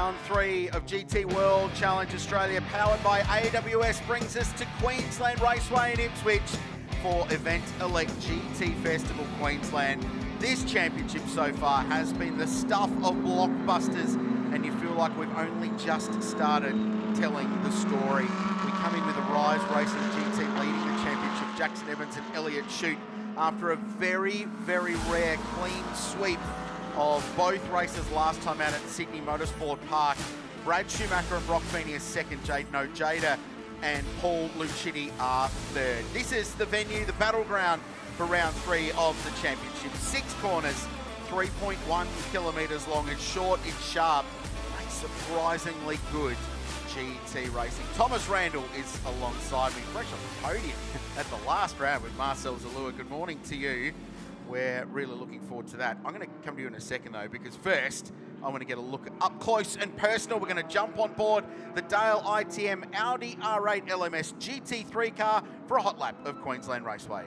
Round 3 of GT World Challenge Australia, powered by AWS, brings us to Queensland Raceway in Ipswich for EVENTelec GT Festival Queensland. This championship so far has been the stuff of blockbusters, and you feel like we've only just started telling the story. We come in with a Rise Racing GT leading the championship, Jackson Evans and Elliott Shute, after a very, very rare clean sweep of both races last time out at Sydney Motorsport Park. Brad Schumacher and Brock Feeney are second, Jada and Paul Lucchini are third. This is the venue, the battleground for round 3 of the championship. 6 corners, 3.1 kilometres long. It's short, it's sharp, a surprisingly good GT racing. Thomas Randall is alongside me, fresh off the podium at the last round with Marcel Zalua. Good morning to you. We're really looking forward to that. I'm going to come to you in a second though, because first I want to get a look up close and personal. We're going to jump on board the Dale ITM Audi R8 LMS GT3 car for a hot lap of Queensland Raceway.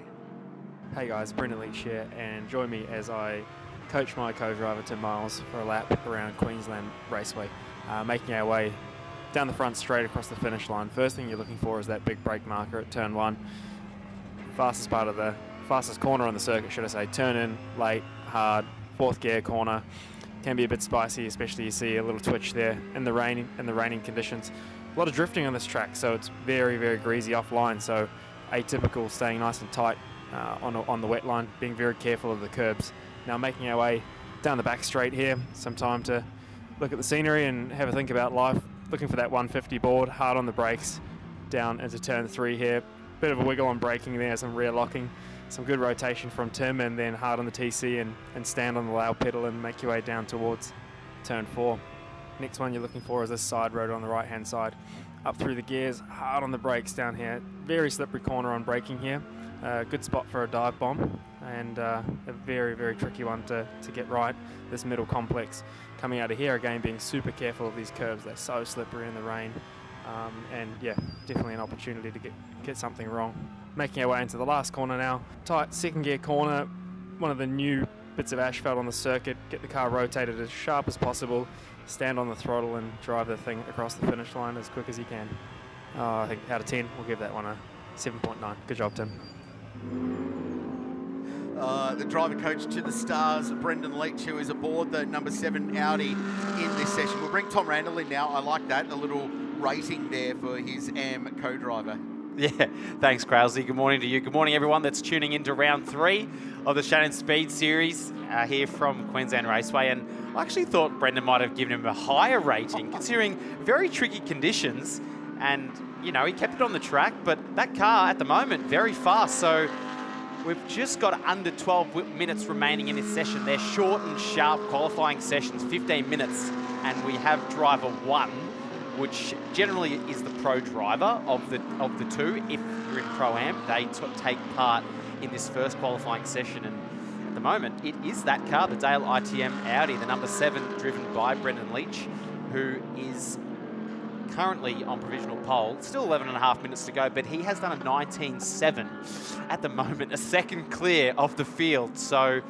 Hey guys, Brendan Leach here, and join me as I coach my co-driver Tim Miles for a lap around Queensland Raceway, making our way down the front straight across the finish line. First thing you're looking for is that big brake marker at turn 1. Fastest corner on the circuit, should I say. Turn in, late, hard, 4th gear corner. Can be a bit spicy, especially you see a little twitch there in the raining conditions. A lot of drifting on this track, so it's very, very greasy offline. So atypical, staying nice and tight on the wet line, being very careful of the curbs. Now making our way down the back straight here, some time to look at the scenery and have a think about life. Looking for that 150 board, hard on the brakes, down into turn 3 here. Bit of a wiggle on braking there, some rear locking. Some good rotation from Tim, and then hard on the TC and stand on the loud pedal and make your way down towards turn 4. Next one you're looking for is this side road on the right hand side. Up through the gears, hard on the brakes down here. Very slippery corner on braking here. Good spot for a dive bomb, and a very, very tricky one to get right. This middle complex coming out of here, again being super careful of these curves. They're so slippery in the rain, and yeah, definitely an opportunity to get something wrong. Making our way into the last corner now. Tight 2nd gear corner, one of the new bits of asphalt on the circuit. Get the car rotated as sharp as possible, stand on the throttle and drive the thing across the finish line as quick as you can. I think out of 10, we'll give that one a 7.9. Good job, Tim. The driver coach to the stars, Brendan Leach, who is aboard the number 7 Audi in this session. We'll bring Tom Randall in now. I like that, a little rating there for his AM co-driver. Yeah, thanks, Krause. Good morning to you. Good morning, everyone that's tuning into round 3 of the Shannons Speed Series here from Queensland Raceway. And I actually thought Brendan might have given him a higher rating, considering very tricky conditions. And, you know, he kept it on the track, but that car at the moment, very fast. So we've just got under 12 minutes remaining in this session. They're short and sharp qualifying sessions, 15 minutes. And we have driver 1, which generally is the pro driver of the two. If you're in Pro-Am, they take part in this first qualifying session. And at the moment, it is that car, the Dale ITM Audi, the number 7, driven by Brendan Leach, who is currently on provisional pole. Still 11.5 minutes to go, but he has done a 19.7 at the moment, a 2nd clear of the field. So,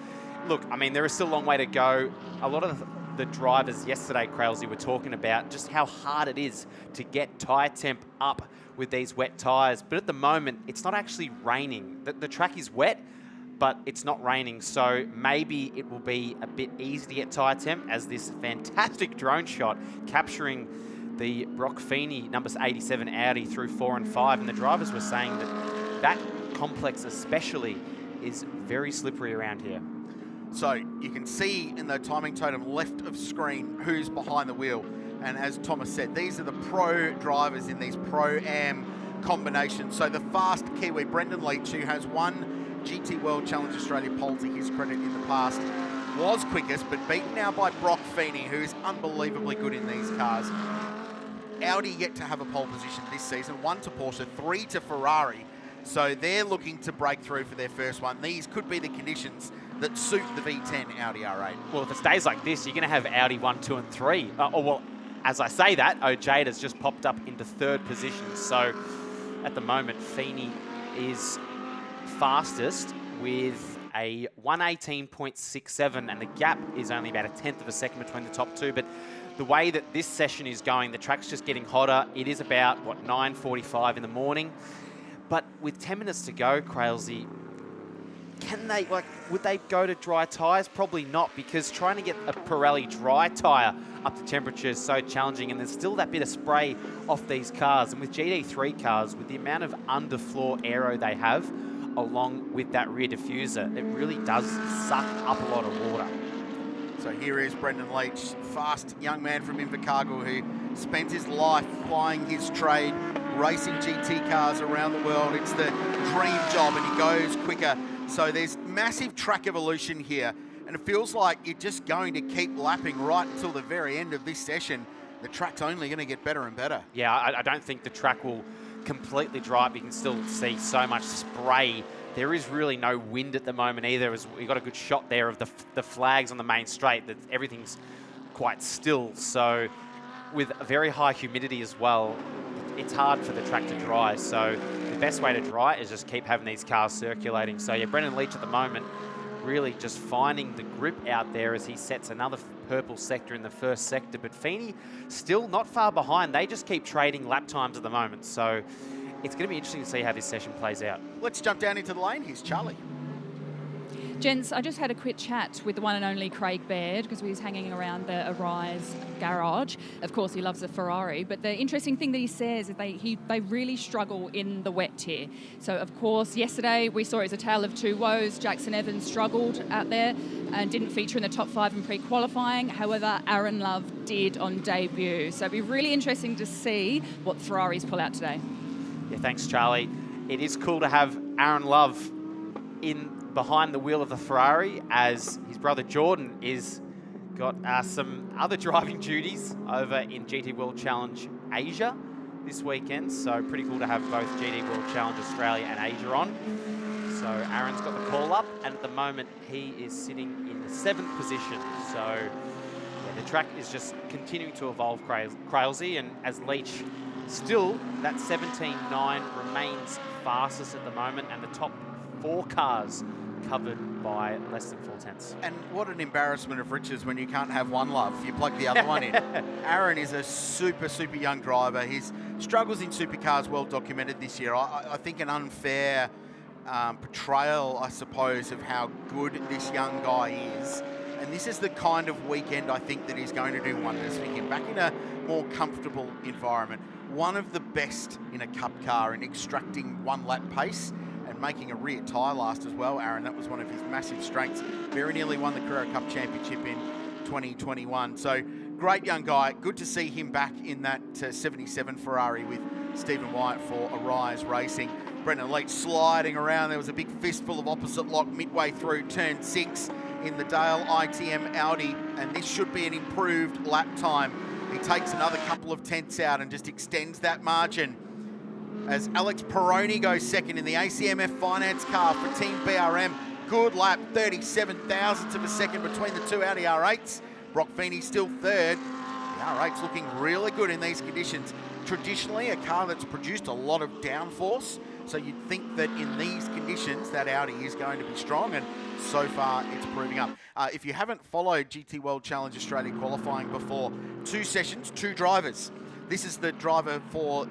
look, I mean, there is still a long way to go. A lot of the drivers yesterday, Krause, were talking about just how hard it is to get tyre temp up with these wet tyres. But at the moment, it's not actually raining. The track is wet, but it's not raining. So maybe it will be a bit easy to get tyre temp, as this fantastic drone shot capturing the Brock Feeney number 87 Audi through 4 and 5. And the drivers were saying that complex especially is very slippery around here. So you can see in the timing totem left of screen who's behind the wheel. And as Thomas said, these are the pro drivers in these Pro-Am combinations. So the fast Kiwi, Brendan Leach, who has won GT World Challenge Australia pole to his credit in the past, was quickest, but beaten now by Brock Feeney, who is unbelievably good in these cars. Audi yet to have a pole position this season, 1 to Porsche, 3 to Ferrari. So they're looking to break through for their first one. These could be the conditions that suit the V10 Audi R8. Well, if it stays like this, you're going to have Audi 1, 2 and 3. Well, as I say that, Jade has just popped up into 3rd position. So at the moment, Feeney is fastest with a 118.67, and the gap is only about a 1/10 of a second between the top two. But the way that this session is going, the track's just getting hotter. It is about, what, 9:45 in the morning. But with 10 minutes to go, Crailsy, can they, would they go to dry tyres? Probably not, because trying to get a Pirelli dry tyre up to temperature is so challenging, and there's still that bit of spray off these cars. And with GT3 cars, with the amount of underfloor aero they have, along with that rear diffuser, it really does suck up a lot of water. So here is Brendan Leach, fast young man from Invercargill who spent his life plying his trade, racing GT cars around the world. It's the dream job, and he goes quicker. So there's massive track evolution here, and it feels like you're just going to keep lapping right until the very end of this session. The track's only going to get better and better. Yeah, I don't think the track will completely dry up. You can still see so much spray. There is really no wind at the moment either. We got a good shot there of the flags on the main straight, that everything's quite still. So with a very high humidity as well, it's hard for the track to dry. So the best way to dry is just keep having these cars circulating. So yeah, Brendan Leach at the moment really just finding the grip out there as he sets another purple sector in the first sector. But Feeney still not far behind. They just keep trading lap times at the moment. So it's going to be interesting to see how this session plays out. Let's jump down into the lane. Here's Charlie. Gents, I just had a quick chat with the one and only Craig Baird because we was hanging around the Arise garage. Of course, he loves a Ferrari, but the interesting thing that he says is they really struggle in the wet here. So, of course, yesterday we saw it as a tale of two woes. Jackson Evans struggled out there and didn't feature in the top 5 in pre-qualifying. However, Aaron Love did on debut. So it'll be really interesting to see what the Ferraris pull out today. Yeah, thanks, Charlie. It is cool to have Aaron Love behind the wheel of the Ferrari, as his brother Jordan is got some other driving duties over in GT World Challenge Asia this weekend. So pretty cool to have both GT World Challenge Australia and Asia on. So Aaron's got the call up, and at the moment he is sitting in the 7th position. So yeah, the track is just continuing to evolve, Crailsy, and as Leach still, that 17.9 remains fastest at the moment, and the top 4 cars covered by less than 4/10. And what an embarrassment of riches when you can't have one Love. You plug the other one in. Aaron is a super young driver. His struggles in supercars well documented this year. I think an unfair portrayal, I suppose, of how good this young guy is. And this is the kind of weekend I think that is going to do wonders for him. Back in a more comfortable environment. One of the best in a cup car in extracting one-lap pace and making a rear tyre last as well, Aaron. That was one of his massive strengths. Very nearly won the Carrera Cup Championship in 2021. So great young guy. Good to see him back in that 77 Ferrari with Stephen Wyatt for Arise Racing. Brendan Leach sliding around. There was a big fistful of opposite lock midway through turn 6 in the Dale ITM Audi, and this should be an improved lap time. He takes another couple of tenths out and just extends that margin as Alex Peroni goes second in the ACMF Finance car for Team BRM. Good lap, 37 thousandths of a second between the two Audi R8s. Brock Feeney still third. The R8's looking really good in these conditions. Traditionally, a car that's produced a lot of downforce, so you'd think that in these conditions, that Audi is going to be strong, and so far it's proving up. If you haven't followed GT World Challenge Australia qualifying before, 2 sessions, 2 drivers. This is the driver for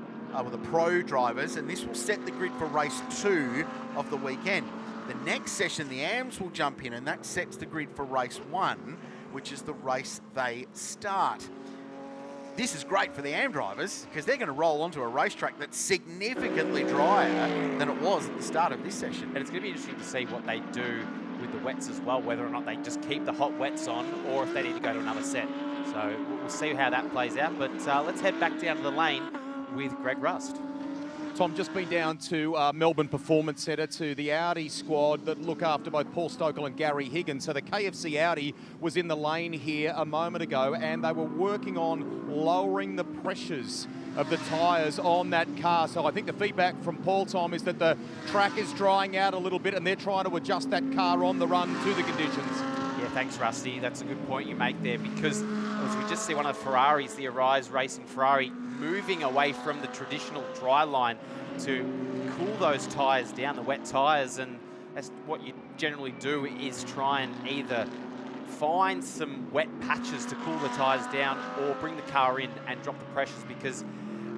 the pro drivers, and this will set the grid for race 2 of the weekend. The next session, the AMs will jump in, and that sets the grid for race 1, which is the race they start. This is great for the AM drivers because they're going to roll onto a racetrack that's significantly drier than it was at the start of this session. And it's going to be interesting to see what they do with the wets as well, whether or not they just keep the hot wets on or if they need to go to another set. So we'll see how that plays out. But let's head back down to the lane with Greg Rust. Tom, just been down to Melbourne Performance Centre to the Audi squad that look after both Paul Stokel and Gary Higgins. So the KFC Audi was in the lane here a moment ago, and they were working on lowering the pressures of the tyres on that car. So I think the feedback from Paul, Tom, is that the track is drying out a little bit and they're trying to adjust that car on the run to the conditions. Yeah, thanks, Rusty. That's a good point you make there, because as we just see one of the Ferraris, the Arise Racing Ferrari, moving away from the traditional dry line to cool those tyres down, the wet tyres, and that's what you generally do, is try and either find some wet patches to cool the tyres down or bring the car in and drop the pressures, because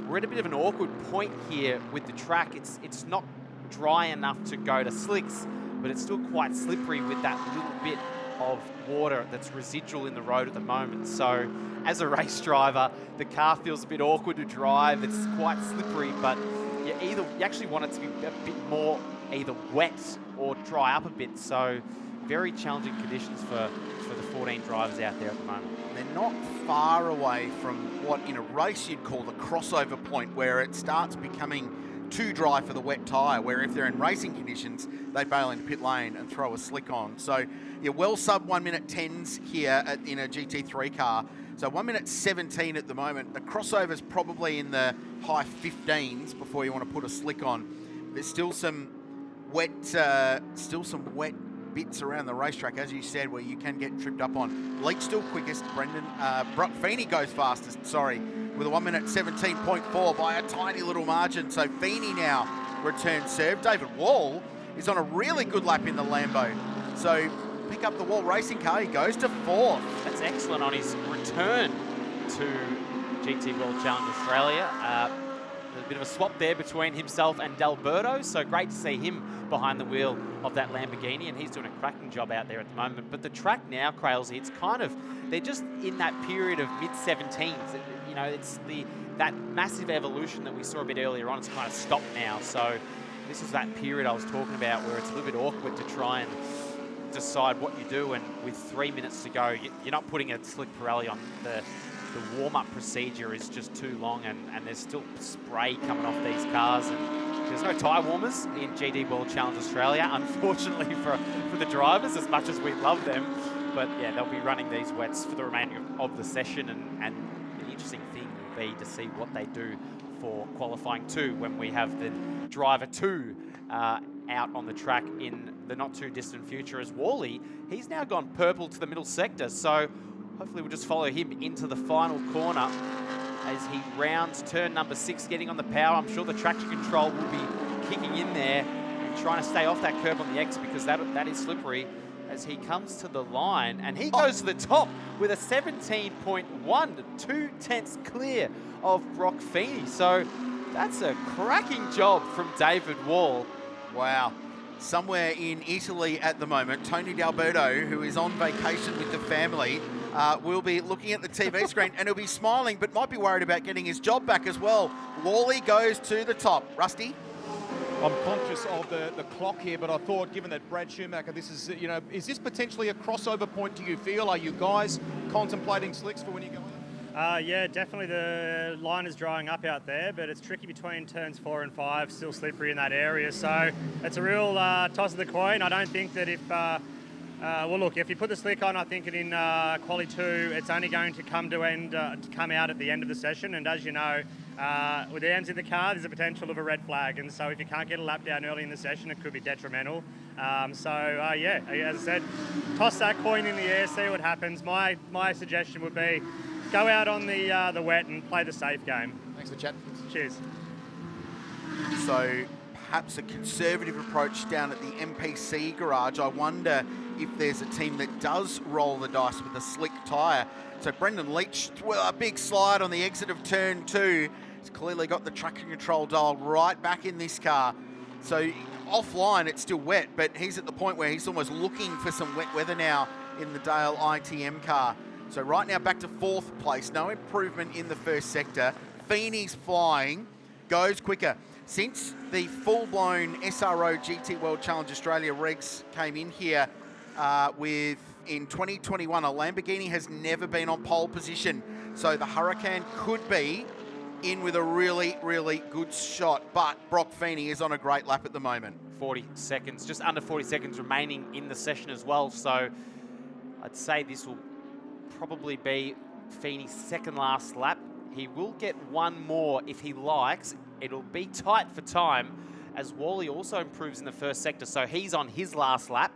we're at a bit of an awkward point here with the track. It's not dry enough to go to slicks, but it's still quite slippery with that little bit of water that's residual in the road at the moment. So as a race driver, the car feels a bit awkward to drive. It's quite slippery, but you actually want it to be a bit more either wet or dry up a bit. So very challenging conditions for the 14 drivers out there at the moment. They're not far away from what in a race you'd call the crossover point, where it starts becoming too dry for the wet tyre, where if they're in racing conditions, they bail into pit lane and throw a slick on. So you're well sub 1 minute 10s here in a GT3 car. So 1 minute 17 at the moment. The crossover's probably in the high 15s before you want to put a slick on. There's still some wet bits around the racetrack, as you said, where you can get tripped up on. Leach still quickest. Brock Feeney goes fastest, sorry, with a 1 minute 17.4 by a tiny little margin. So Feeney now returns serve. David Wall is on a really good lap in the Lambo. So pick up the Wall racing car. He goes to 4th. That's excellent on his return to GT World Challenge Australia. There's a bit of a swap there between himself and D'Alberto, so great to see him behind the wheel of that Lamborghini, and he's doing a cracking job out there at the moment. But the track now, Crailsy, it's kind of, they're just in that period of mid-17s. You know, it's that massive evolution that we saw a bit earlier on. It's kind of stopped now. So this is that period I was talking about where it's a little bit awkward to try and decide what you do, and with 3 minutes to go, you're not putting a slick Pirelli on. The warm-up procedure is just too long, and there's still spray coming off these cars, and there's no tyre warmers in GT World Challenge Australia, unfortunately for the drivers, as much as we love them. But yeah, they'll be running these wets for the remainder of the session, and the interesting thing will be to see what they do for qualifying 2 when we have the driver 2 out on the track in the not too distant future. As Wally, he's now gone purple to the middle sector, so hopefully we'll just follow him into the final corner as he rounds turn number 6, getting on the power. I'm sure the traction control will be kicking in there and trying to stay off that curb on the X, because that is slippery, as he comes to the line, and he goes to the top with a 17.1, 2/10 clear of Brock Feeney. So that's a cracking job from David Wall. Wow. Somewhere in Italy at the moment, Tony D'Alberto, who is on vacation with the family, will be looking at the TV screen and he'll be smiling, but might be worried about getting his job back as well. Wally goes to the top. Rusty? I'm conscious of the clock here, but I thought, given that Brad Schumacher, this is, you know, is this potentially a crossover point, do you feel? Are you guys contemplating slicks for when you go in? Yeah, definitely the line is drying up out there, but it's tricky between turns 4 and 5, still slippery in that area. So it's a real toss of the coin. I don't think that if, well, look, if you put the slick on, I think in quali 2, it's only going to come out at the end of the session. And as you know, with the ends in the car, there's a potential of a red flag. And so if you can't get a lap down early in the session, it could be detrimental. Yeah, as I said, toss that coin in the air, see what happens. My suggestion would be, go out on the wet and play the safe game. Thanks for the chat. Cheers. So perhaps a conservative approach down at the MPC garage. I wonder if there's a team that does roll the dice with a slick tyre. So Brendan Leach, well, a big slide on the exit of turn 2. He's clearly got the traction control dial right back in this car. So offline, it's still wet, but he's at the point where he's almost looking for some wet weather now in the Dale ITM car. So right now back to 4th place. No improvement in the first sector. Feeney's flying, goes quicker. Since the full-blown SRO GT World Challenge Australia regs came in here in 2021, a Lamborghini has never been on pole position. So the Huracan could be in with a really, really good shot. But Brock Feeney is on a great lap at the moment. 40 seconds, just under 40 seconds remaining in the session as well. So I'd say this will probably be Feeney's second last lap. He will get one more if he likes. It'll be tight for time, as Wally also improves in the first sector, so he's on his last lap.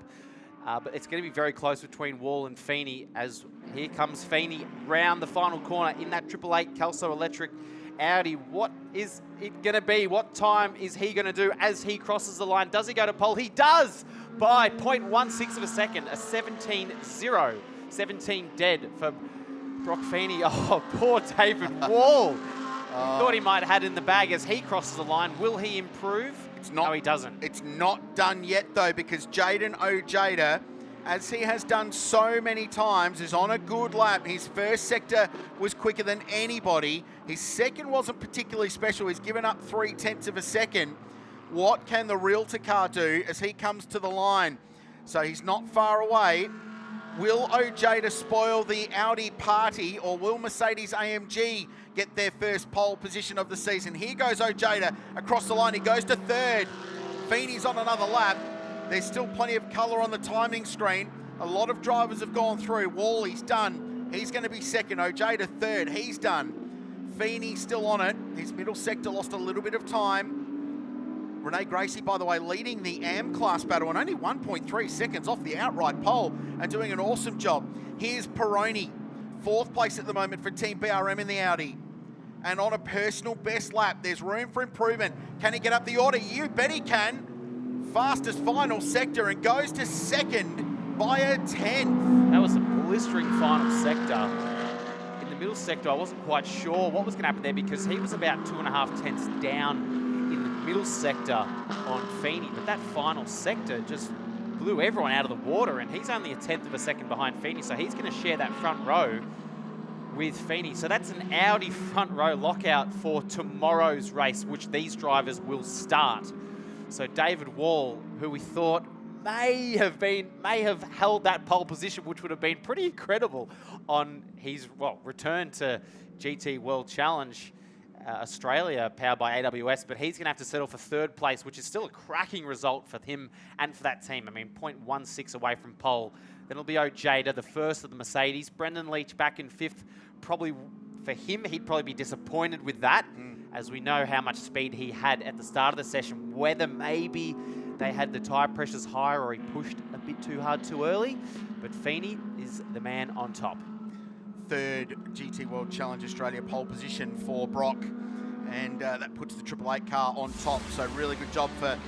But it's going to be very close between Wall and Feeney, as here comes Feeney round the final corner in that 888 Kelso Electric Audi. What is it going to be? What time is he going to do as he crosses the line? Does he go to pole? He does, by 0.16 of a second, a 17.0. 17 dead for Brock Feeney. Oh, poor David Wall. Thought he might have had it in the bag as he crosses the line. Will he improve? It's not, no, he doesn't. It's not done yet, though, because Jaden Ojeda, as he has done so many times, is on a good lap. His first sector was quicker than anybody. His second wasn't particularly special. He's given up 0.3 of a second. What can the Realtor car do as he comes to the line? So he's not far away. Will Ojeda spoil the Audi party, or will Mercedes AMG get their first pole position of the season? Here goes Ojeda across the line. He goes to third. Feeney's on another lap. There's still plenty of colour on the timing screen. A lot of drivers have gone through. Wally's done. He's going to be second. Ojeda third. He's done. Feeney still on it. His middle sector lost a little bit of time. Renee Gracie, by the way, leading the AM class battle and only 1.3 seconds off the outright pole and doing an awesome job. Here's Peroni, fourth place at the moment for Team BRM in the Audi. And on a personal best lap, there's room for improvement. Can he get up the order? You bet he can. Fastest final sector and goes to second by a 10th. That was a blistering final sector. In the middle sector, I wasn't quite sure what was going to happen there because he was about 2.5 tenths down in the middle sector on Feeney, but that final sector just blew everyone out of the water, and he's only 1/10 of a second behind Feeney, so he's going to share that front row with Feeney. So that's an Audi front row lockout for tomorrow's race, which these drivers will start. So David Wall, who we thought may have held that pole position, which would have been pretty incredible on his return to GT World Challenge Australia, powered by AWS, but he's going to have to settle for third place, which is still a cracking result for him and for that team. I mean, 0.16 away from pole. Then it'll be Ojeda, the first of the Mercedes. Brendan Leach back in fifth. Probably for him, he'd probably be disappointed with that, as we know how much speed he had at the start of the session. Whether maybe they had the tyre pressures higher or he pushed a bit too hard too early, but Feeney is the man on top. Third GT World Challenge Australia pole position for Brock, and that puts the 888 car on top. So really good job for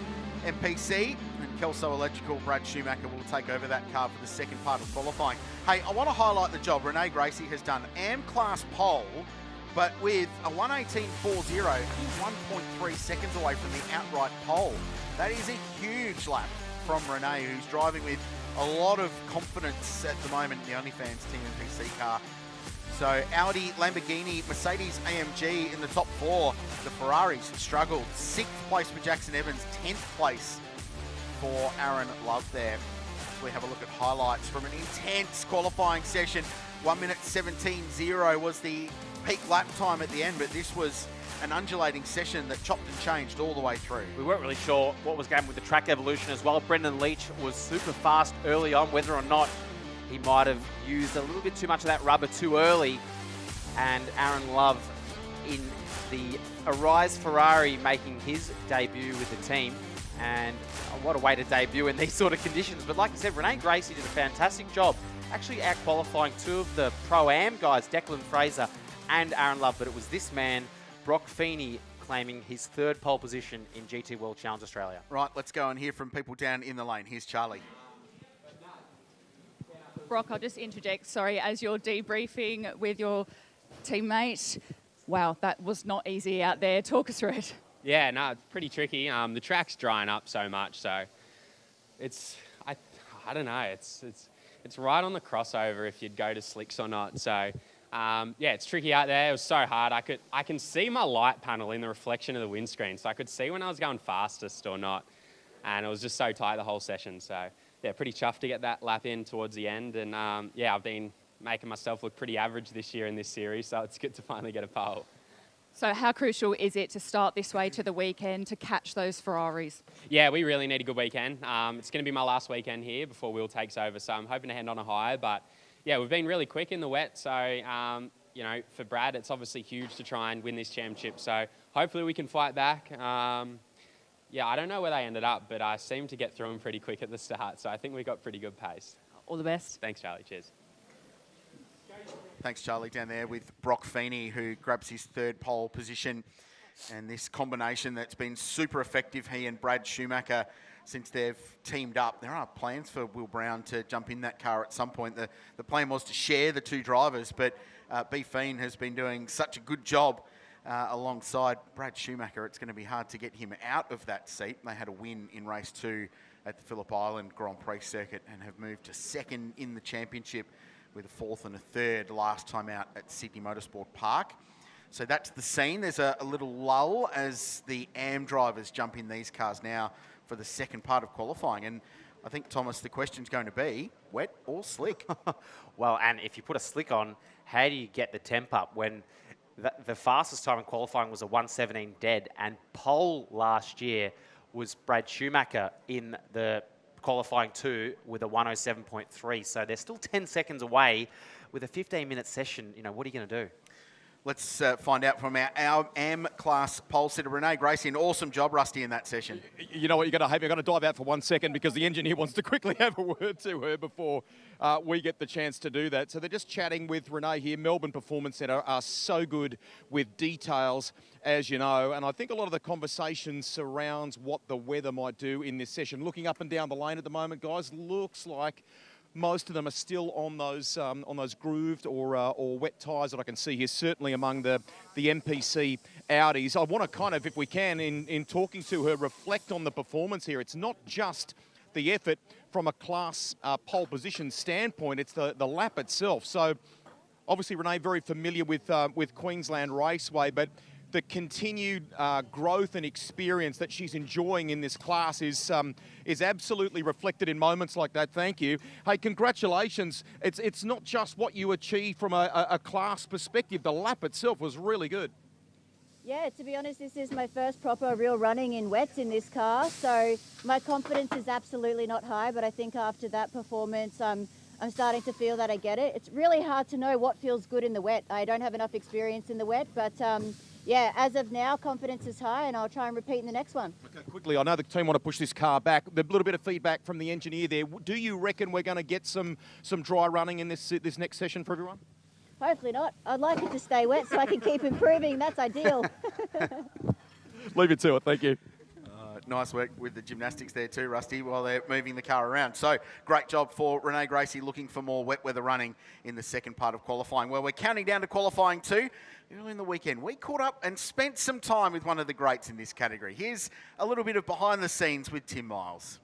MPC, and Kelso Electrical, Brad Schumacher will take over that car for the second part of qualifying. Hey, I want to highlight the job Renee Gracie has done. AM class pole, but with a 1:18.40, he's 1.3 seconds away from the outright pole. That is a huge lap from Renee, who's driving with a lot of confidence at the moment in the OnlyFans Team MPC car. So Audi, Lamborghini, Mercedes AMG in the top four. The Ferraris struggled. 6th place for Jackson Evans, 10th place for Aaron Love there. We have a look at highlights from an intense qualifying session. 1 minute 17.0 was the peak lap time at the end, but this was an undulating session that chopped and changed all the way through. We weren't really sure what was going on with the track evolution as well. Brendan Leach was super fast early on, whether or not he might have used a little bit too much of that rubber too early. And Aaron Love in the Arise Ferrari making his debut with the team. And what a way to debut in these sort of conditions. But like I said, Renee Gracie did a fantastic job, actually out-qualifying two of the Pro-Am guys, Declan Fraser and Aaron Love. But it was this man, Brock Feeney, claiming his third pole position in GT World Challenge Australia. Right, let's go and hear from people down in the lane. Here's Charlie. Brock, I'll just interject, sorry, as you're debriefing with your teammate. Wow, that was not easy out there. Talk us through it. Yeah, no, it's pretty tricky. The track's drying up so much, so it's, I don't know, it's right on the crossover if you'd go to slicks or not. So, yeah, it's tricky out there. It was so hard. I can see my light panel in the reflection of the windscreen, so I could see when I was going fastest or not. And it was just so tight the whole session. So, yeah, pretty chuffed to get that lap in towards the end. And, yeah, I've been making myself look pretty average this year in this series, so it's good to finally get a pole. So how crucial is it to start this way to the weekend to catch those Ferraris? Yeah, we really need a good weekend. It's going to be my last weekend here before Will takes over, so I'm hoping to end on a high. But, yeah, we've been really quick in the wet, so, you know, for Brad, it's obviously huge to try and win this championship. So hopefully we can fight back. Yeah, I don't know where they ended up, but I seemed to get through them pretty quick at the start, so I think we got pretty good pace. All the best. Thanks, Charlie. Cheers. Thanks, Charlie, down there with Brock Feeney, who grabs his third pole position. And this combination that's been super effective, he and Brad Schumacher since they've teamed up. There are plans for Will Brown to jump in that car at some point. The plan was to share the two drivers, but B. Fiend has been doing such a good job alongside Brad Schumacher. It's going to be hard to get him out of that seat. They had a win in race 2 at the Phillip Island Grand Prix circuit and have moved to second in the championship with a 4th and a 3rd last time out at Sydney Motorsport Park. So that's the scene. There's a little lull as the AM drivers jump in these cars now for the second part of qualifying. And I think, Thomas, the question's going to be wet or slick? Well, and if you put a slick on, how do you get the temp up when the fastest time in qualifying was a 1:17 dead, and pole last year was Brad Schumacher in the qualifying 2 with a 1:07.3. So they're still 10 seconds away with a 15-minute session. You know, what are you going to do? Let's find out from our AM class pole sitter, Renee Gracie. An awesome job, Rusty, in that session. You know what, you're going to dive out for 1 second because the engineer wants to quickly have a word to her before we get the chance to do that. So they're just chatting with Renee here. Melbourne Performance Centre are so good with details, as you know, and I think a lot of the conversation surrounds what the weather might do in this session. Looking up and down the lane at the moment, guys, looks like most of them are still on those grooved or wet tyres that I can see here, certainly among the MPC Audis. I want to kind of, if we can, in talking to her, reflect on the performance here. It's not just the effort from a class pole position standpoint, it's the lap itself. So obviously Renee very familiar with Queensland Raceway, but the continued growth and experience that she's enjoying in this class is absolutely reflected in moments like that. Thank you. Hey, congratulations. It's not just what you achieved from a class perspective. The lap itself was really good. Yeah, to be honest, this is my first proper real running in wets in this car, so my confidence is absolutely not high, but I think after that performance, I'm starting to feel that I get it. It's really hard to know what feels good in the wet. I don't have enough experience in the wet, but yeah, as of now, confidence is high, and I'll try and repeat in the next one. Okay, quickly, I know the team want to push this car back. A little bit of feedback from the engineer there. Do you reckon we're going to get some dry running in this next session for everyone? Hopefully not. I'd like it to stay wet so I can keep improving. That's ideal. Leave it to it. Thank you. Nice work with the gymnastics there too, Rusty, while they're moving the car around. So great job for Renee Gracie, looking for more wet weather running in the second part of qualifying. Well, we're counting down to qualifying 2. Early in the weekend, we caught up and spent some time with one of the greats in this category. Here's a little bit of behind the scenes with Tim Miles.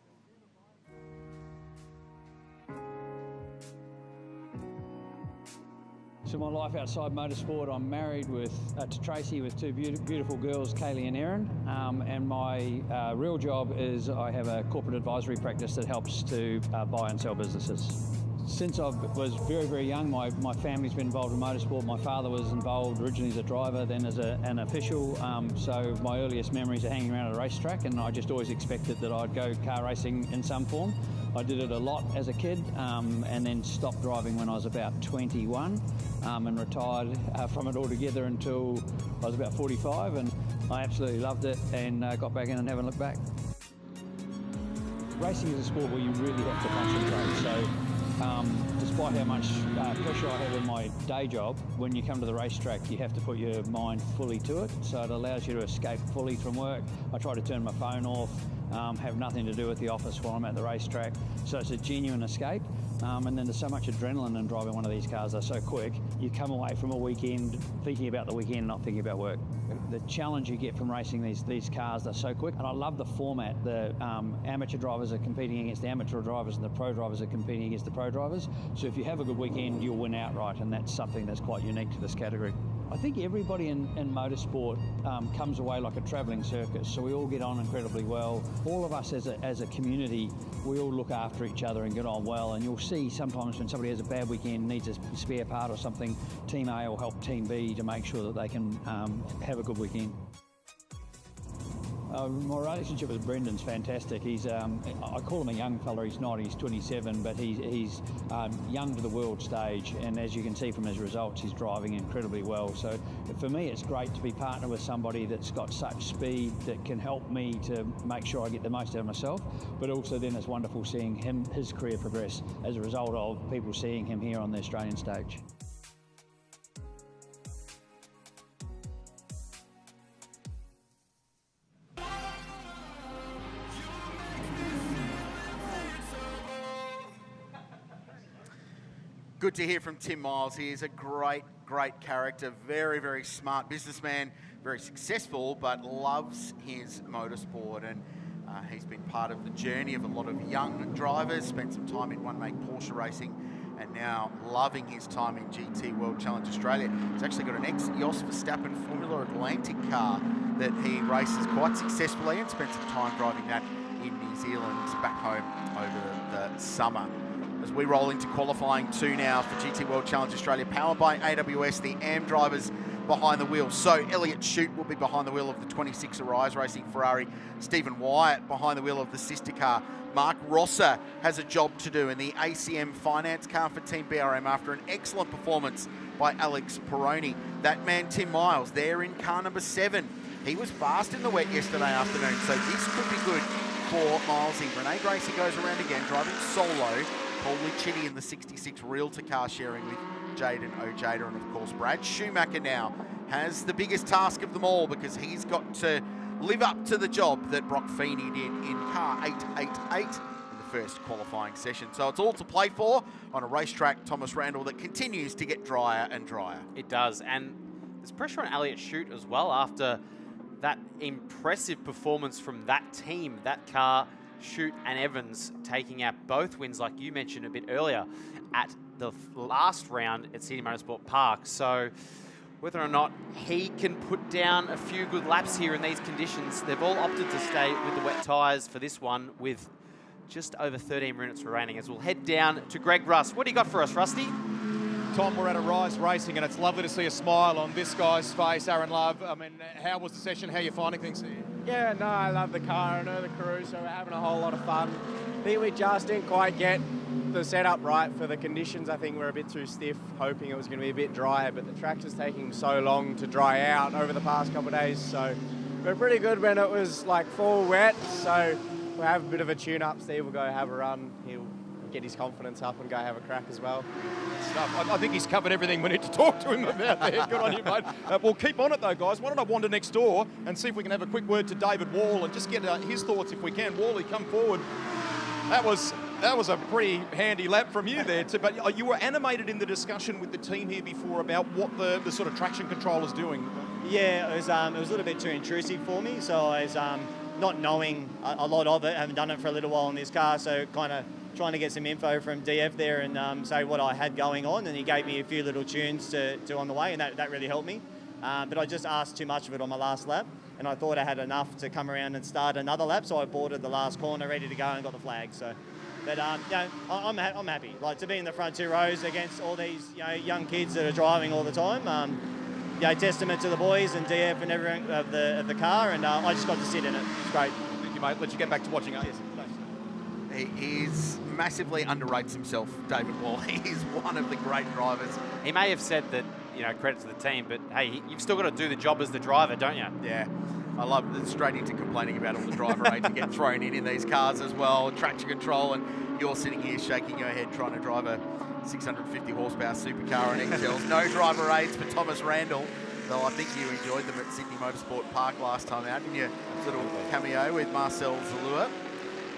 So my life outside motorsport, I'm married to Tracy with 2 beautiful girls, Kaylee and Erin, and my real job is I have a corporate advisory practice that helps to buy and sell businesses. Since I was very, very young, my family's been involved in motorsport. My father was involved originally as a driver, then as an official, so my earliest memories are hanging around at a racetrack, and I just always expected that I'd go car racing in some form. I did it a lot as a kid, and then stopped driving when I was about 21, and retired from it altogether until I was about 45, and I absolutely loved it and got back in and haven't looked back. Racing is a sport where you really have to concentrate, so despite how much pressure I have in my day job, when you come to the racetrack you have to put your mind fully to it, so it allows you to escape fully from work. I try to turn my phone off, have nothing to do with the office while I'm at the racetrack, so it's a genuine escape. And then there's so much adrenaline in driving one of these cars. They're so quick, you come away from a weekend thinking about the weekend, not thinking about work. The challenge you get from racing these cars, they're so quick, and I love the format. The amateur drivers are competing against the amateur drivers, and the pro drivers are competing against the pro drivers. So if you have a good weekend, you'll win outright, and that's something that's quite unique to this category. I think everybody in motorsport comes away like a travelling circus, so we all get on incredibly well. All of us as a community, we all look after each other and get on well, and you'll see sometimes when somebody has a bad weekend, needs a spare part or something, Team A will help Team B to make sure that they can have a good weekend. My relationship with Brendan's fantastic. He's, I call him a young fella, he's not, he's 27, but he's young to the world stage, and as you can see from his results, he's driving incredibly well. So for me, it's great to be partnered with somebody that's got such speed that can help me to make sure I get the most out of myself, but also then it's wonderful seeing his career progress as a result of people seeing him here on the Australian stage. Good to hear from Tim Miles. He is a great, great character, very, very smart businessman, very successful, but loves his motorsport. And he's been part of the journey of a lot of young drivers, spent some time in one-make Porsche racing, and now loving his time in GT World Challenge Australia. He's actually got an ex-Jos Verstappen Formula Atlantic car that he races quite successfully and spent some time driving that in New Zealand back home over the summer. As we roll into qualifying 2 now for GT World Challenge Australia, powered by AWS, the AM drivers behind the wheel. So Elliott Shute will be behind the wheel of the 26 Arise Racing Ferrari. Stephen Wyatt behind the wheel of the sister car. Mark Rosser has a job to do in the ACM Finance car for Team BRM after an excellent performance by Alex Peroni. That man, Tim Miles, there in car number 7. He was fast in the wet yesterday afternoon, so this could be good for Milesy. Renee Gracie goes around again, driving solo. Paul Lichity in the 66 Realtor car sharing with Jaden Ojeda, and of course Brad Schumacher now has the biggest task of them all because he's got to live up to the job that Brock Feeney did in car 888 in the first qualifying session. So it's all to play for on a racetrack, Thomas Randall, that continues to get drier and drier. It does, and there's pressure on Elliott Shute as well after that impressive performance from that team, that car, Shute and Evans taking out both wins, like you mentioned a bit earlier, at the last round at Sydney Motorsport Park. So whether or not he can put down a few good laps here in these conditions, they've all opted to stay with the wet tyres for this one with just over 13 minutes remaining, as we'll head down to Greg Russ. What do you got for us, Rusty? Tom, we're at Arise Racing, and it's lovely to see a smile on this guy's face, Aaron Love. I mean, how was the session? How are you finding things here? Yeah, no, I love the car. I know the crew, so we're having a whole lot of fun. I think we just didn't quite get the setup right for the conditions. I think we're a bit too stiff, hoping it was going to be a bit drier, but the track is taking so long to dry out over the past couple of days, so we're pretty good when it was like full wet, so we'll have a bit of a tune-up. Steve will go have a run. He'll get his confidence up and go have a crack as well. I think he's covered everything we need to talk to him about there. Good on you, mate. We'll keep on it though, guys. Why don't I wander next door and see if we can have a quick word to David Wall and just get his thoughts if we can. Wally, come forward. That was a pretty handy lap from you there, too. But you were animated in the discussion with the team here before about what the sort of traction control is doing. Yeah, it was a little bit too intrusive for me. So I was not knowing a lot of it. I haven't done it for a little while in this car, so kind of trying to get some info from DF there and say what I had going on, and he gave me a few little tunes to on the way, and that really helped me. But I just asked too much of it on my last lap, and I thought I had enough to come around and start another lap, so I boarded the last corner ready to go and got the flag. So, but you know, I'm happy, like, to be in the front 2 rows against all these young kids that are driving all the time. Testament to the boys and DF and everyone of the car, and I just got to sit in it. It's great. Thank you, mate. Let you get back to watching us. Yes. He is massively underrates himself, David Wall. He is one of the great drivers. He may have said that, credit to the team, but hey, you've still got to do the job as the driver, don't you? Yeah. I love it. Straight into complaining about all the driver aids that get thrown in these cars as well, traction control, and you're sitting here shaking your head trying to drive a 650 horsepower supercar on eggshells. No driver aids for Thomas Randall, though I think you enjoyed them at Sydney Motorsport Park last time out, didn't you? Little cameo with Marcel Zalua.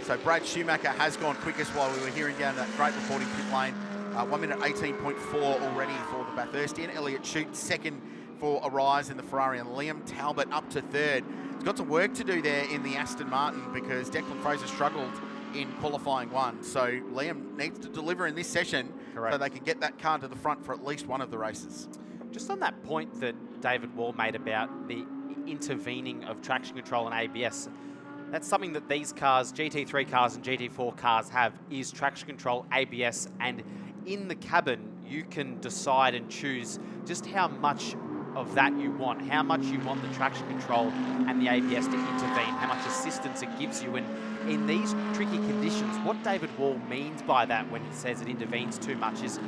So Brad Schumacher has gone quickest while we were hearing down that great reporting pit lane. 1 minute 18.4 already for the Bathurstian. Elliott Shute second for Arise in the Ferrari, and Liam Talbot up to third. He's got some work to do there in the Aston Martin because Declan Fraser struggled in qualifying 1. So Liam needs to deliver in this session. Correct. So they can get that car to the front for at least one of the races. Just on that point that David Wall made about the intervening of traction control and ABS, that's something that these cars, GT3 cars and GT4 cars have, is traction control, ABS, and in the cabin you can decide and choose just how much of that you want, how much you want the traction control and the ABS to intervene, how much assistance it gives you. And in these tricky conditions, what David Wall means by that when he says it intervenes too much is,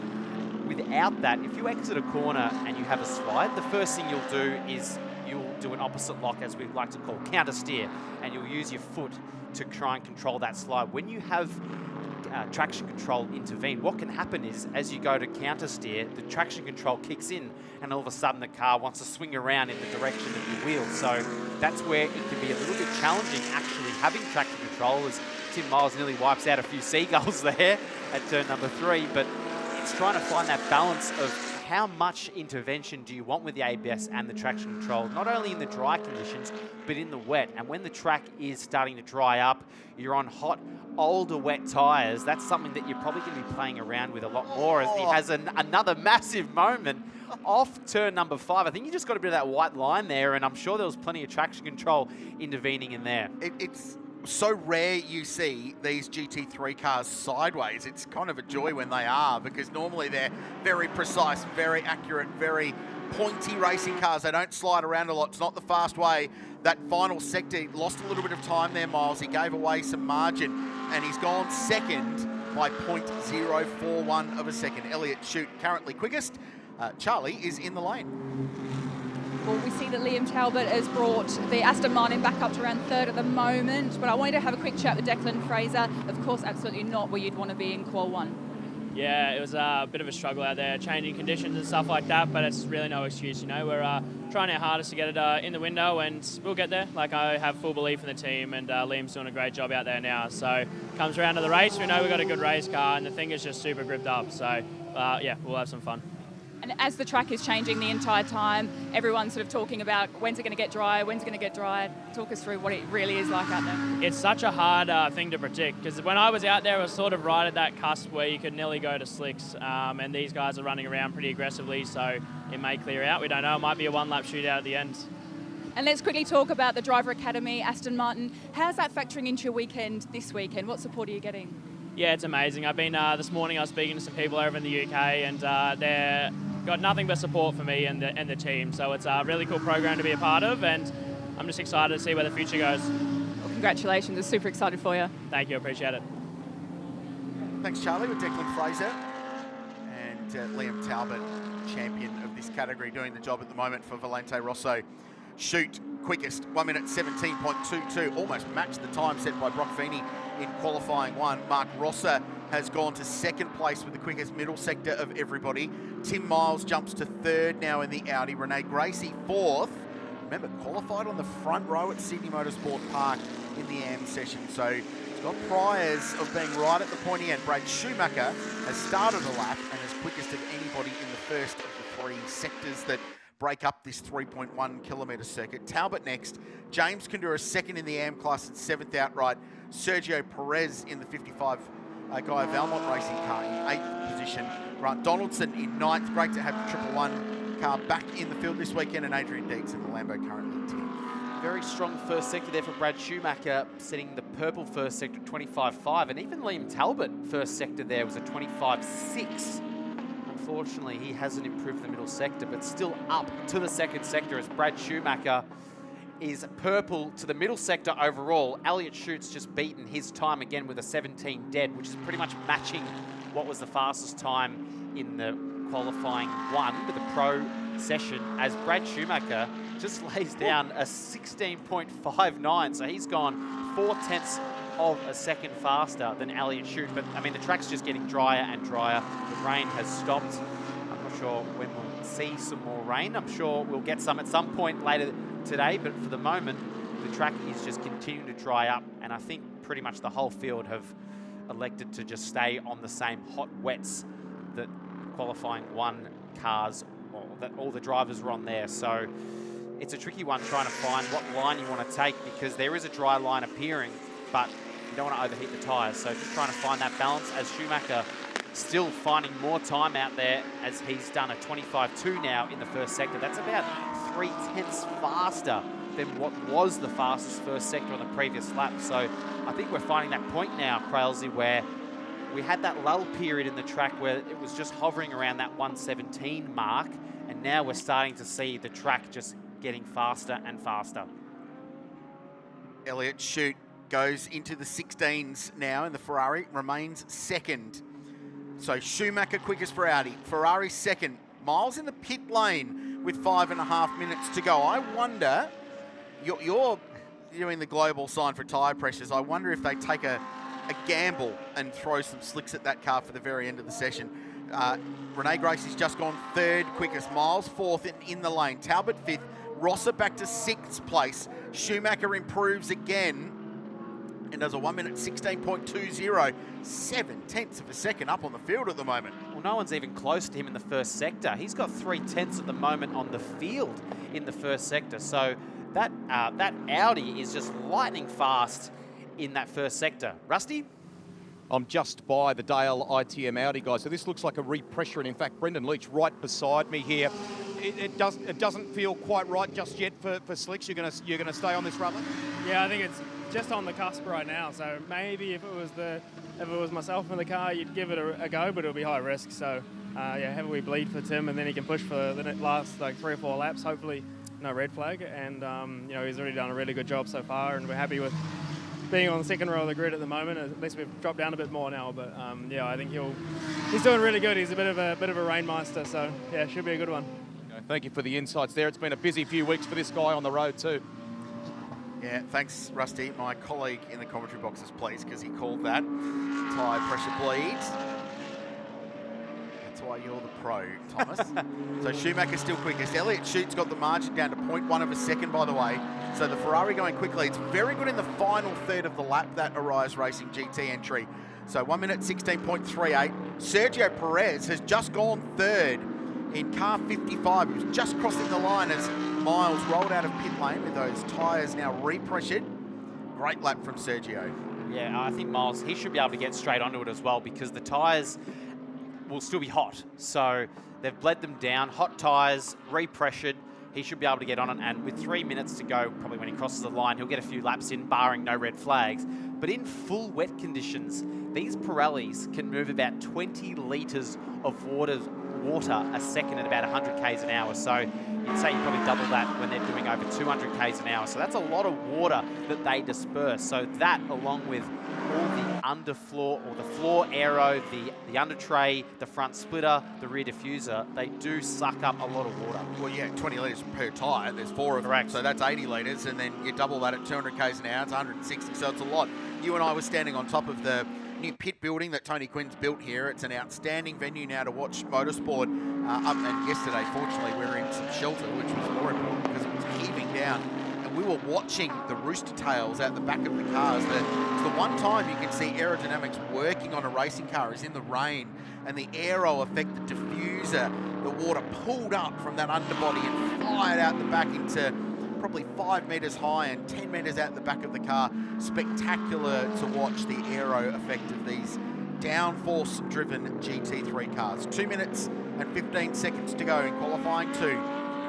without that, if you exit a corner and you have a slide, the first thing you'll do is you'll do an opposite lock, as we like to call counter steer, and you'll use your foot to try and control that slide. When you have traction control intervene, what can happen is, as you go to counter steer, the traction control kicks in, and all of a sudden the car wants to swing around in the direction of your wheels. So that's where it can be a little bit challenging actually having traction control, as Tim Miles nearly wipes out a few seagulls there at turn number 3. But it's trying to find that balance of how much intervention do you want with the ABS and the traction control, not only in the dry conditions, but in the wet. And when the track is starting to dry up, you're on hot, older, wet tyres, that's something that you're probably going to be playing around with a lot more, as he has another massive moment off turn number 5. I think you just got a bit of that white line there, and I'm sure there was plenty of traction control intervening in there. It's so rare you see these GT3 cars sideways. It's kind of a joy when they are, because normally they're very precise, very accurate, very pointy racing cars. They don't slide around a lot. It's not the fast way. That final sector, he lost a little bit of time there, Miles. He gave away some margin, and he's gone second by 0.041 of a second. Elliott Shute currently quickest. Charlie is in the lane. Well, we see that Liam Talbot has brought the Aston Martin back up to around third at the moment, but I wanted to have a quick chat with Declan Fraser. Of course, absolutely not where you'd want to be in Qual 1. Yeah, it was a bit of a struggle out there, changing conditions and stuff like that, but it's really no excuse, you know. We're trying our hardest to get it in the window, and we'll get there. Like, I have full belief in the team, and Liam's doing a great job out there now. So, comes around to the race, we know we've got a good race car, and the thing is just super gripped up. So, yeah, we'll have some fun. And as the track is changing the entire time, everyone's sort of talking about when's it going to get dry, when's it going to get dry. Talk us through what it really is like out there. It's such a hard thing to predict, because when I was out there, it was sort of right at that cusp where you could nearly go to slicks, and these guys are running around pretty aggressively, so it may clear out. We don't know. It might be a one-lap shootout at the end. And let's quickly talk about the Driver Academy, Aston Martin. How's that factoring into your weekend this weekend? What support are you getting? Yeah, it's amazing. I've been, this morning I was speaking to some people over in the UK, and they're got nothing but support for me and the team. So it's a really cool program to be a part of, and I'm just excited to see where the future goes. Well, congratulations. We're super excited for you. Thank you. Appreciate it. Thanks, Charlie, with Declan Fraser and Liam Talbot, champion of this category, doing the job at the moment for Valente Rosso. Shute quickest, 1 minute 17.22, almost matched the time set by Brock Feeney in qualifying 1. Mark Rosser has gone to second place with the quickest middle sector of everybody. Tim Miles jumps to third now in the Audi. Renee Gracie fourth. Remember, qualified on the front row at Sydney Motorsport Park in the AM session. So he's got priors of being right at the pointy end. Brad Schumacher has started a lap and is quickest of anybody in the first of the 3 sectors that break up this 3.1 kilometre circuit. Talbot next. James Kandura second in the AM class and 7th outright. Sergio Perez in the 55 Guy Valmont racing car in 8th position. Grant Donaldson in 9th. Great to have the 111 car back in the field this weekend, and Adrian Deeks in the Lambo currently 10th. Very strong first sector there for Brad Schumacher, setting the purple first sector at 25.5, and even Liam Talbot first sector there was a 25.6. Unfortunately, he hasn't improved the middle sector, but still up to the second sector as Brad Schumacher is purple to the middle sector overall. Elliott Shute's just beaten his time again with a 17 dead, which is pretty much matching what was the fastest time in the qualifying 1 with the pro session, as Brad Schumacher just lays down a 16.59. So he's gone 0.4 of a second faster than Elliott Shute. But I mean, the track's just getting drier and drier. The rain has stopped. I'm not sure when we'll see some more rain. I'm sure we'll get some at some point later today, but for the moment, the track is just continuing to dry up, and I think pretty much the whole field have elected to just stay on the same hot wets that qualifying 1 cars, or that all the drivers were on there. So it's a tricky one trying to find what line you want to take, because there is a dry line appearing, but you don't want to overheat the tyres. So just trying to find that balance, as Schumacher still finding more time out there, as he's done a 25.2 now in the first sector. That's about 0.3 faster than what was the fastest first sector on the previous lap. So I think we're finding that point now, Crailsy, where we had that lull period in the track where it was just hovering around that 117 mark, and now we're starting to see the track just getting faster and faster. Elliott Shute goes into the 16s now in the Ferrari, remains second. So Schumacher quickest for Audi, Ferrari second. Miles in the pit lane with 5.5 minutes to go. I wonder, you're doing the global sign for tyre pressures. I wonder if they take a gamble and throw some slicks at that car for the very end of the session. Renee Gracie's just gone third quickest. Miles fourth in the lane. Talbot fifth. Rosser back to 6th place. Schumacher improves again and does a 1 minute 16.20, 0.7 of a second up on the field at the moment. Well, no one's even close to him in the first sector. He's got 3/10 at the moment on the field in the first sector. So that Audi is just lightning fast in that first sector. Rusty? I'm just by the Dale ITM Audi guy, so this looks like a repressure, and in fact, Brendan Leach right beside me here. It doesn't feel quite right just yet for Slicks. You're gonna stay on this rubber? Yeah, I think it's just on the cusp right now. So maybe if it was myself in the car, you'd give it a go, but it'll be high risk. So yeah, heavily bleed for Tim, and then he can push for the last like 3 or 4 laps. Hopefully, no red flag, and you know, he's already done a really good job so far, and we're happy with being on the second row of the grid at the moment. At least we've dropped down a bit more now, but yeah, I think he's doing really good. He's a bit of a rainmaster, so yeah, should be a good one. Okay, thank you for the insights there. It's been a busy few weeks for this guy on the road too. Yeah, thanks, Rusty. My colleague in the commentary box is pleased because he called that tyre pressure bleed. That's why you're the pro, Thomas. So Schumacher's still quickest. Elliott Schute's got the margin down to 0.1 of a second, by the way. So the Ferrari going quickly. It's very good in the final third of the lap, that Arise Racing GT entry. So 1 minute 16.38. Sergio Perez has just gone third in car 55. He was just crossing the line as Miles rolled out of pit lane with those tyres now repressured. Great lap from Sergio. Yeah, I think Miles, he should be able to get straight onto it as well because the tyres will still be hot. So they've bled them down, hot tyres, repressured. He should be able to get on it, and with 3 minutes to go, probably when he crosses the line, he'll get a few laps in, barring no red flags. But in full wet conditions, these Pirellis can move about 20 litres of water a second at about 100 k's an hour. So you'd say you probably double that when they're doing over 200 k's an hour. So that's a lot of water that they disperse. So that, along with all the underfloor or the floor aero, the under tray, the front splitter, the rear diffuser, they do suck up a lot of water. Well, yeah, 20 litres per tyre. There's 4 of them. Correct. So that's 80 litres, and then you double that at 200 k's an hour, it's 160. So it's a lot. You and I were standing on top of the new pit building that Tony Quinn's built here. It's an outstanding venue now to watch motorsport. And yesterday, fortunately, we were in some shelter, which was more important because it was heaving down. And we were watching the rooster tails out the back of the cars. It's the one time you can see aerodynamics working on a racing car is in the rain, and the aero affect the diffuser. The water pulled up from that underbody and fired out the back into probably 5 metres high and 10 metres out the back of the car. Spectacular to watch the aero effect of these downforce-driven GT3 cars. 2 minutes and 15 seconds to go in qualifying 2.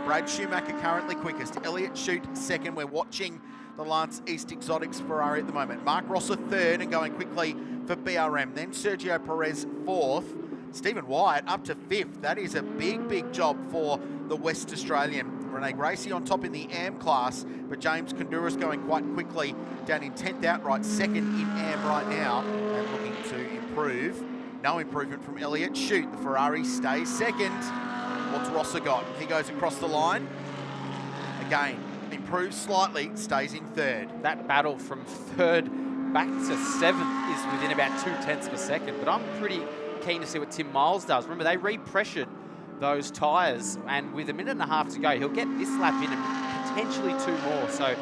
Brad Schumacher currently quickest. Elliott Shute second. We're watching the Lance East Exotics Ferrari at the moment. Mark Rosser third and going quickly for BRM. Then Sergio Perez fourth. Stephen Wyatt up to fifth. That is a big, big job for the West Australian. Rene Gracie on top in the AM class, but James Konduras going quite quickly down in 10th outright, second in AM right now, and looking to improve. No improvement from Elliott Shute. The Ferrari stays second. What's Rosser got? He goes across the line. Again, improves slightly, stays in third. That battle from third back to seventh is within about 0.2 of a second, but I'm pretty keen to see what Tim Miles does. Remember, they repressured those tyres, and with 1.5 minutes to go, he'll get this lap in and potentially 2 more. So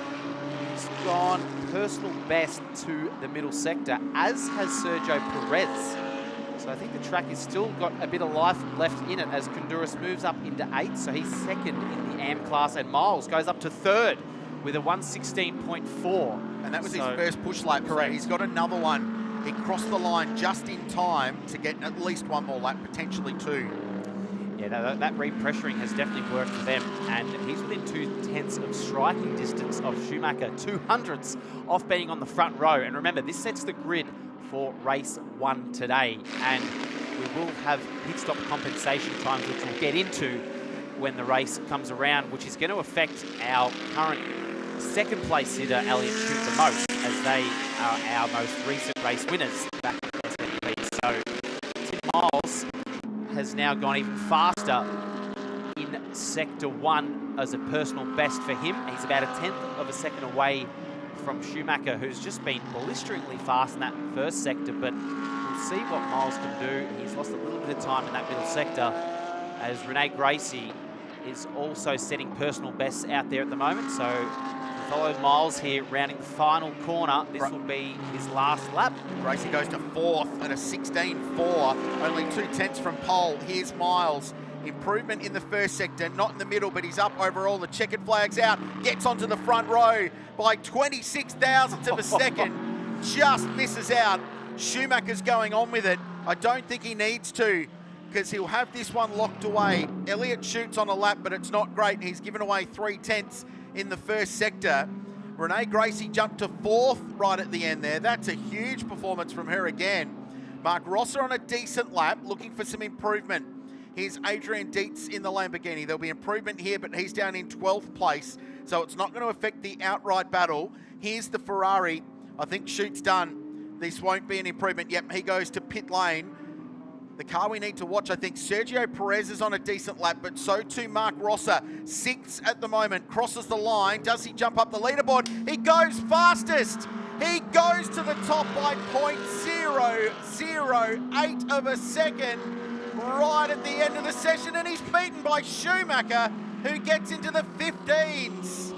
he's gone personal best to the middle sector, as has Sergio Perez. So I think the track has still got a bit of life left in it as Konduras moves up into 8th. So he's second in the AM class, and Miles goes up to third with a 1:16.4. And that was his first push lap. Correct. So he's got another one. He crossed the line just in time to get at least 1 more lap, potentially 2. Yeah, that repressuring has definitely worked for them, and he's within 0.2 of striking distance of Schumacher, 200ths off being on the front row. And remember, this sets the grid for race 1 today, and we will have pit stop compensation times, which we'll get into when the race comes around, which is going to affect our current second place sitter, Elliott Shute, the most, as they are our most recent race winners back in SMP. So Tim Miles has now gone even faster in Sector 1 as a personal best for him. He's about 1/10 of a second away from Schumacher, who's just been blisteringly fast in that first sector, but we'll see what Miles can do. He's lost a little bit of time in that middle sector, as Rene Gracie is also setting personal bests out there at the moment. So Follow Miles here, rounding the final corner. This will be his last lap. Gracie goes to 4th at a 16.4, only 2/10 from pole. Here's Miles. Improvement in the first sector, not in the middle, but he's up overall. The checkered flag's out, gets onto the front row by 26 thousandths of a second, just misses out. Schumacher's going on with it. I don't think he needs to, because he'll have this one locked away. Elliott shoots on a lap, but it's not great. He's given away 3/10 in the first sector. Renee Gracie jumped to 4th right at the end there. That's a huge performance from her again. Mark Rosser on a decent lap, looking for some improvement. Here's Adrian Dietz in the Lamborghini. There'll be improvement here, but he's down in 12th place, so it's not going to affect the outright battle. Here's the Ferrari. I think Schute's done. This won't be an improvement. Yep, he goes to pit lane. The car we need to watch, I think Sergio Perez is on a decent lap, but so too Mark Rosser. 6th at the moment, crosses the line. Does he jump up the leaderboard? He goes fastest. He goes to the top by 0.008 of a second right at the end of the session, and he's beaten by Schumacher, who gets into the 15s.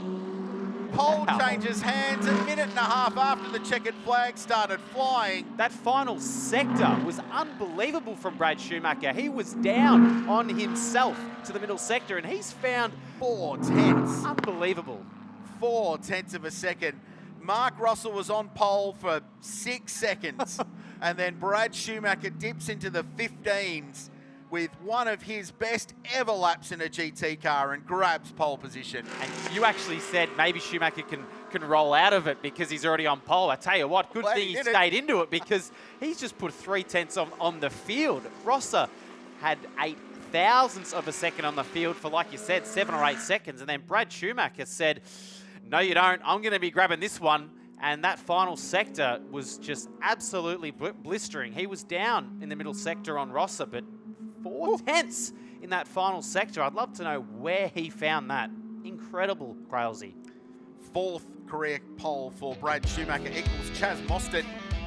Pole changes hands a minute and a half after the checkered flag started flying. That final sector was unbelievable from Brad Schumacher. He was down on himself to the middle sector, and he's found 4/10. Unbelievable. 4/10 of a second. Mark Russell was on pole for 6 seconds, and then Brad Schumacher dips into the 15s with one of his best ever laps in a GT car and grabs pole position. And you actually said maybe Schumacher can roll out of it because he's already on pole. I tell you what, good thing he stayed into it, because he's just put 3/10 on the field. Rosser had 8 thousandths of a second on the field for, like you said, 7 or 8 seconds. And then Brad Schumacher said, no, you don't. I'm going to be grabbing this one. And that final sector was just absolutely blistering. He was down in the middle sector on Rosser, but 4/10 in that final sector. I'd love to know where he found that. Incredible, Grailsey. 4th career pole for Brad Schumacher equals Chaz Mostert,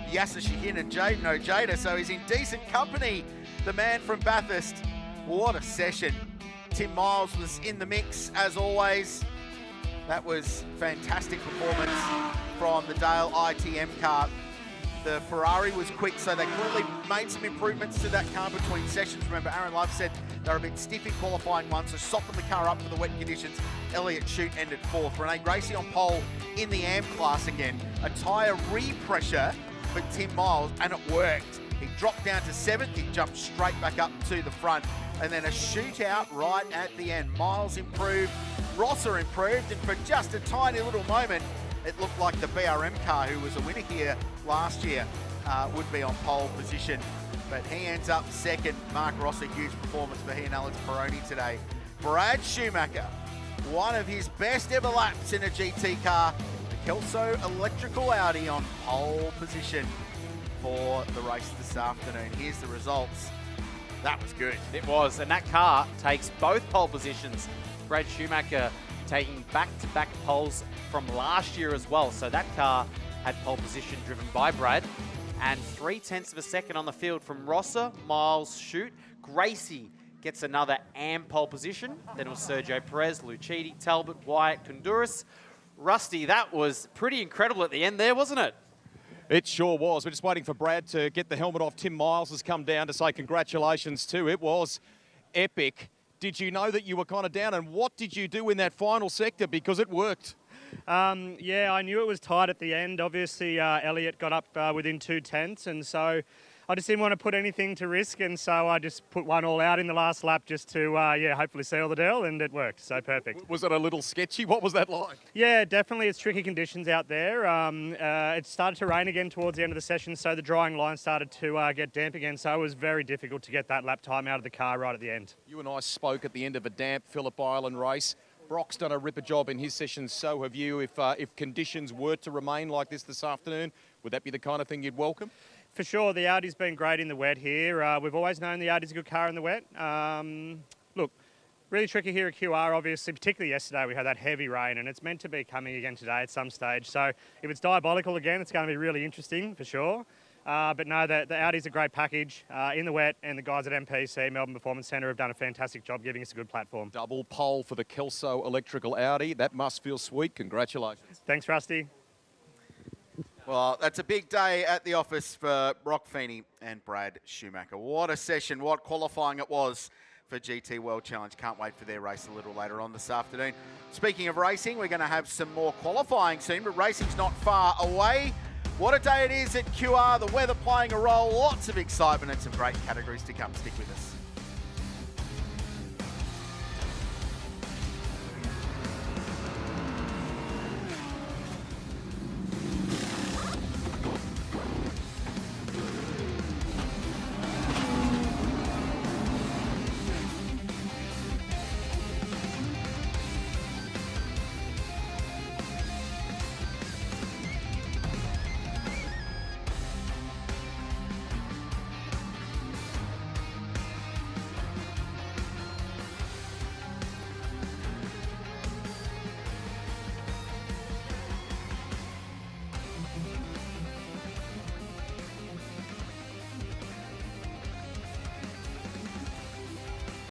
Yasser Shahin and Jaden Ojeda, so he's in decent company, the man from Bathurst. What a session. Tim Miles was in the mix as always. That was fantastic performance from the Dale ITM car. The Ferrari was quick, so they clearly made some improvements to that car between sessions. Remember, Aaron Love said they were a bit stiff in qualifying one, so softened the car up for the wet conditions. Elliott Shute ended 4th. Renee Gracie on pole in the AM class again. A tyre re-pressure for Tim Miles, and it worked. He dropped down to 7th, he jumped straight back up to the front, and then a shootout right at the end. Miles improved, Rosser improved, and for just a tiny little moment, it looked like the BRM car, who was a winner here last year, would be on pole position. But he ends up 2nd. Mark Rosser, huge performance for he and Alex Peroni today. Brad Schumacher, one of his best ever laps in a GT car. The Kelso electrical Audi on pole position for the race this afternoon. Here's the results. That was good. It was, and that car takes both pole positions. Brad Schumacher taking back-to-back poles from last year as well. So that car had pole position driven by Brad, and 3/10 of a second on the field from Rosser, Miles, Shute. Gracie gets another AM pole position. Then it was Sergio Perez, Lucchini, Talbot, Wyatt, Kundouris. Rusty, that was pretty incredible at the end there, wasn't it? It sure was. We're just waiting for Brad to get the helmet off. Tim Miles has come down to say congratulations too. It was epic. Did you know that you were kind of down, and what did you do in that final sector? Because it worked. Yeah, I knew it was tight at the end. Obviously, Elliott got up within 2/10, and so I just didn't want to put anything to risk, and so I just put one all out in the last lap just to, hopefully seal the deal, and it worked, so perfect. Was it a little sketchy? What was that like? Yeah, definitely. It's tricky conditions out there. It started to rain again towards the end of the session, so the drying line started to get damp again, so it was very difficult to get that lap time out of the car right at the end. You and I spoke at the end of a damp Phillip Island race. Brock's done a ripper job in his session, so have you. If conditions were to remain like this afternoon, would that be the kind of thing you'd welcome? For sure, the Audi's been great in the wet here. We've always known the Audi's a good car in the wet. Look, really tricky here at QR, obviously, particularly yesterday we had that heavy rain, and it's meant to be coming again today at some stage. So if it's diabolical again, it's going to be really interesting for sure. But no, the Audi's a great package in the wet, and the guys at MPC, Melbourne Performance Centre, have done a fantastic job giving us a good platform. Double pole for the Kelso electrical Audi. That must feel sweet. Congratulations. Thanks, Rusty. Well, that's a big day at the office for Brock Feeney and Brad Schumacher. What a session, what qualifying it was for GT World Challenge. Can't wait for their race a little later on this afternoon. Speaking of racing, we're going to have some more qualifying soon, but racing's not far away. What a day it is at QR, the weather playing a role, lots of excitement and some great categories to come. Stick with us.